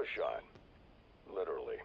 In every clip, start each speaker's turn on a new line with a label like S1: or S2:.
S1: a shot. Literally.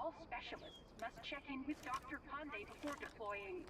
S2: All specialists must check in with Dr. Pandey before deploying.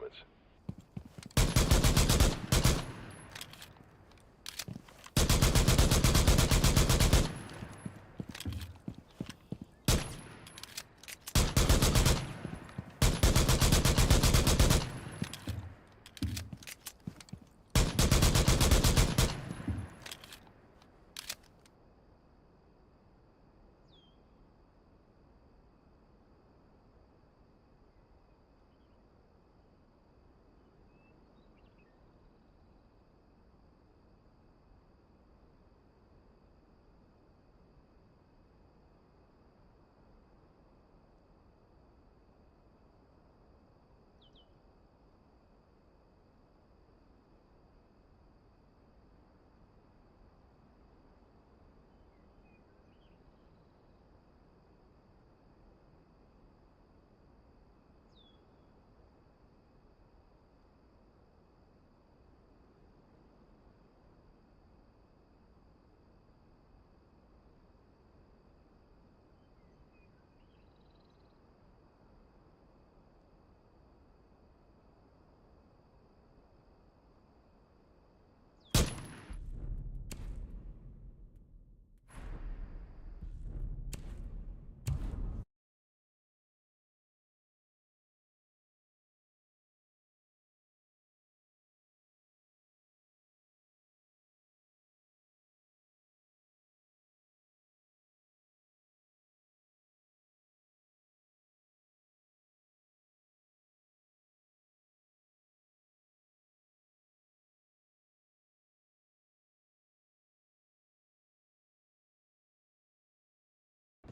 S1: limits.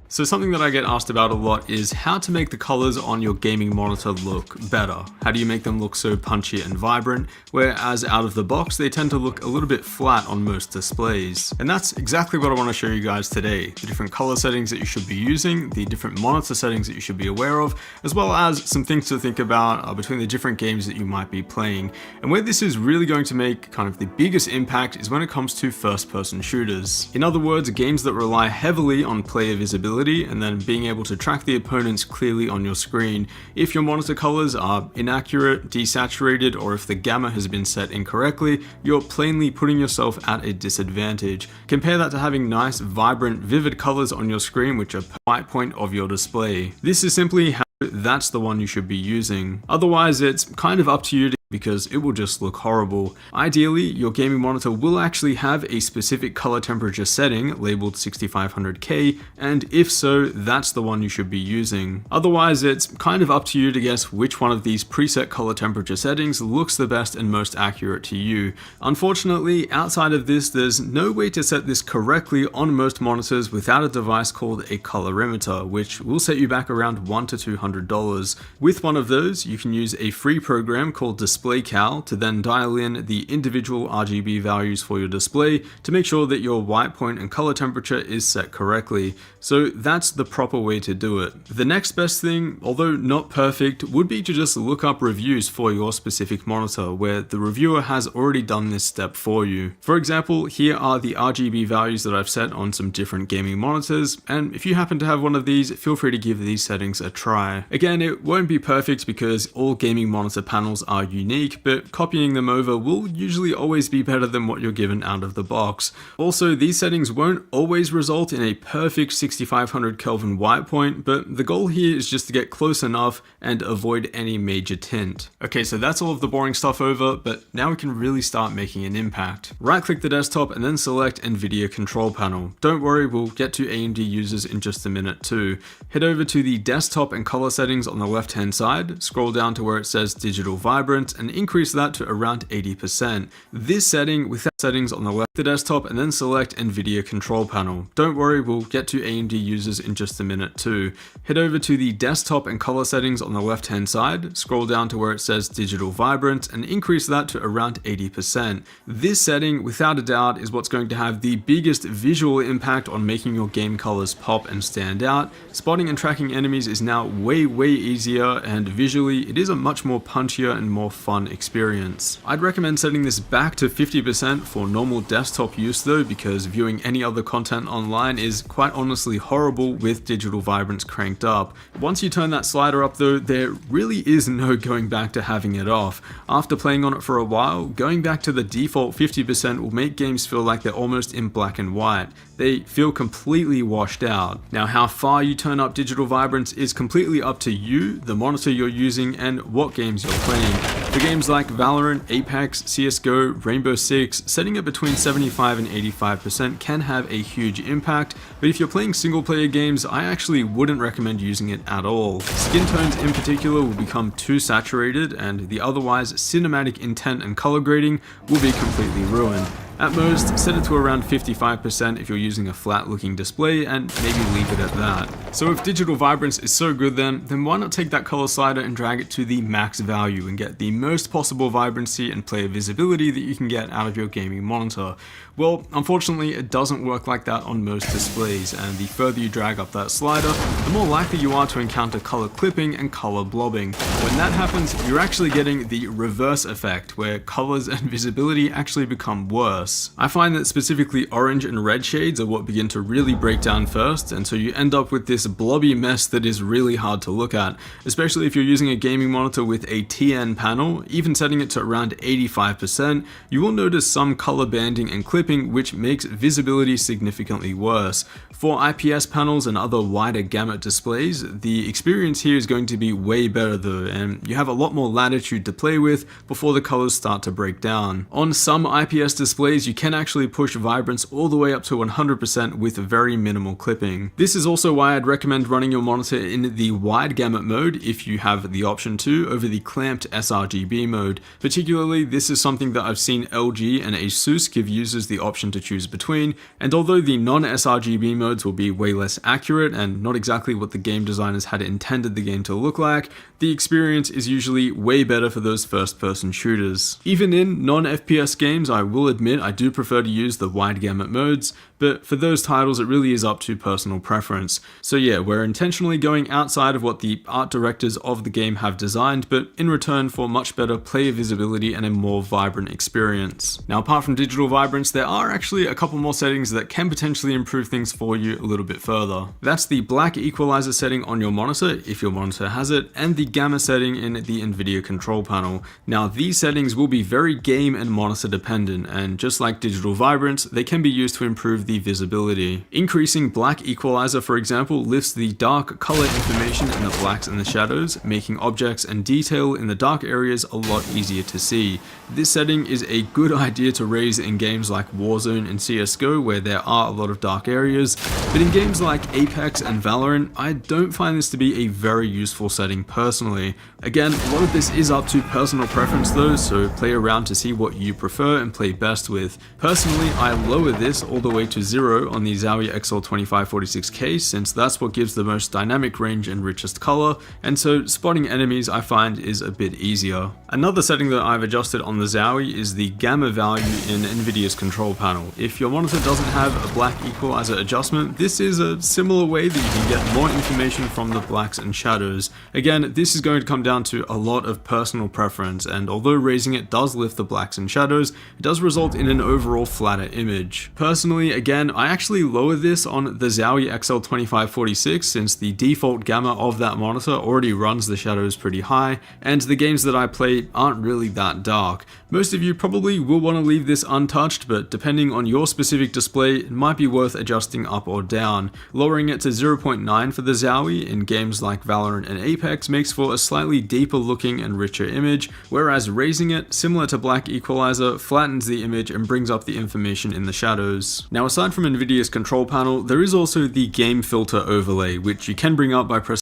S3: So something that I get asked about a lot is how to make the colors on your gaming monitor look better. How do you make them look so punchy and vibrant, whereas out of the box they tend to look a little bit flat on most displays. And that's exactly what I want to show you guys today. The different color settings that you should be using, the different monitor settings that you should be aware of, as well as some things to think about between the different games that you might be playing. And where this is really going to make kind of the biggest impact is when it comes to first-person shooters. In other words, games that rely heavily on player visibility and then being able to track the opponents clearly on your screen. If your monitor colors are inaccurate, desaturated, or if the gamma has been set incorrectly, you're plainly putting yourself at a disadvantage. Compare that to having nice, vibrant, vivid colors on your screen which are per white point of your display. This is simply how that's the one you should be using. Otherwise, it's kind of up to you because it will just look horrible. Ideally, your gaming monitor will actually have a specific color temperature setting labeled 6500K, and if so, that's the one you should be using. Otherwise, it's kind of up to you to guess which one of these preset color temperature settings looks the best and most accurate to you. Unfortunately, outside of this, there's no way to set this correctly on most monitors without a device called a colorimeter, which will set you back around $100 to $200. With one of those, you can use a free program called DisplayCal to then dial in the individual RGB values for your display to make sure that your white point and color temperature is set correctly. So that's the proper way to do it. The next best thing, although not perfect, would be to just look up reviews for your specific monitor where the reviewer has already done this step for you. For example, here are the RGB values that I've set on some different gaming monitors, and if you happen to have one of these, feel free to give these settings a try. Again, it won't be perfect because all gaming monitor panels are unique, but copying them over will usually always be better than what you're given out of the box. Also, these settings won't always result in a perfect 6500 Kelvin white point, but the goal here is just to get close enough and avoid any major tint. Okay, so that's all of the boring stuff over, but now we can really start making an impact. Right click the desktop and then select NVIDIA control panel. Don't worry, we'll get to AMD users in just a minute too. Head over to the desktop and color settings on the left hand side, scroll down to where it says digital vibrant and increase that to around 80%. This setting with settings on the left of the desktop and then select NVIDIA control panel. Don't worry, we'll get to AMD users in just a minute too. Head over to the desktop and color settings on the left hand side, scroll down to where it says digital vibrant and increase that to around 80%. This setting without a doubt is what's going to have the biggest visual impact on making your game colors pop and stand out. Spotting and tracking enemies is now way easier, and visually it is a much more punchier and more fun experience. I'd recommend setting this back to 50% for normal desktop use though, because viewing any other content online is quite honestly horrible with digital vibrance cranked up. Once you turn that slider up though, there really is no going back to having it off. After playing on it for a while, going back to the default 50% will make games feel like they're almost in black and white. They feel completely washed out. Now, how far you turn up digital vibrance is completely up to you, the monitor you're using, and what games you're playing. For games like Valorant, Apex, CSGO, Rainbow Six, setting it between 75 and 85% can have a huge impact, but if you're playing single player games, I actually wouldn't recommend using it at all. Skin tones in particular will become too saturated, and the otherwise cinematic intent and color grading will be completely ruined. At most, set it to around 55% if you're using a flat looking display, and maybe leave it at that. So if digital vibrance is so good then why not take that color slider and drag it to the max value and get the most possible vibrancy and player visibility that you can get out of your gaming monitor? Well, unfortunately it doesn't work like that on most displays, and the further you drag up that slider, the more likely you are to encounter color clipping and color blobbing. When that happens, you're actually getting the reverse effect, where colors and visibility actually become worse. I find that specifically orange and red shades are what begin to really break down first, and so you end up with this blobby mess that is really hard to look at, especially if you're using a gaming monitor with a TN panel. Even setting it to around 85%, you will notice some color banding and clipping, which makes visibility significantly worse. For IPS panels and other wider gamut displays, the experience here is going to be way better though, and you have a lot more latitude to play with before the colors start to break down. On some IPS displays, you can actually push vibrance all the way up to 100% with very minimal clipping. This is also why I'd recommend running your monitor in the wide gamut mode if you have the option to, over the clamped sRGB mode. Particularly, this is something that I've seen LG and Asus give users the option to choose between, and although the non-sRGB modes will be way less accurate and not exactly what the game designers had intended the game to look like, the experience is usually way better for those first-person shooters. Even in non-FPS games, I will admit I do prefer to use the wide gamut modes, but for those titles it really is up to personal preference. So yeah, we're intentionally going outside of what the art directors of the game have designed, but in return for much better player visibility and a more vibrant experience. Now, apart from digital vibrance, there are actually a couple more settings that can potentially improve things for you a little bit further. That's the black equalizer setting on your monitor, if your monitor has it, and the gamma setting in the NVIDIA control panel. Now, these settings will be very game and monitor dependent, and just like digital vibrance, they can be used to improve the visibility. Increasing black equalizer, for example, lifts the dark color information in the blacks and the shadows, making objects and detail in the dark areas a lot easier to see. This setting is a good idea to raise in games like Warzone and CSGO, where there are a lot of dark areas, but in games like Apex and Valorant, I don't find this to be a very useful setting personally. Again, a lot of this is up to personal preference though, so play around to see what you prefer and play best with. Personally, I lower this all the way to 0 on the Zowie XL2546K, since that's what gives the most dynamic range and richest color, and so spotting enemies I find is a bit easier. Another setting that I've adjusted on the Zowie is the gamma value in NVIDIA's control panel. If your monitor doesn't have a black equalizer adjustment, this is a similar way that you can get more information from the blacks and shadows. Again, this is going to come down to a lot of personal preference, and although raising it does lift the blacks and shadows, it does result in an overall flatter image. Personally, again, I actually lower this on the Zowie XL2546 since the default gamma of that monitor already runs the shadows pretty high, and the games that I play aren't really that dark. Most of you probably will want to leave this untouched, but depending on your specific display, it might be worth adjusting up or down. Lowering it to 0.9 for the Zowie in games like Valorant and Apex makes for a slightly deeper looking and richer image, whereas raising it, similar to black equalizer, flattens the image and brings up the information in the shadows. Now, aside from NVIDIA's control panel, there is also the game filter overlay, which you can bring up by pressing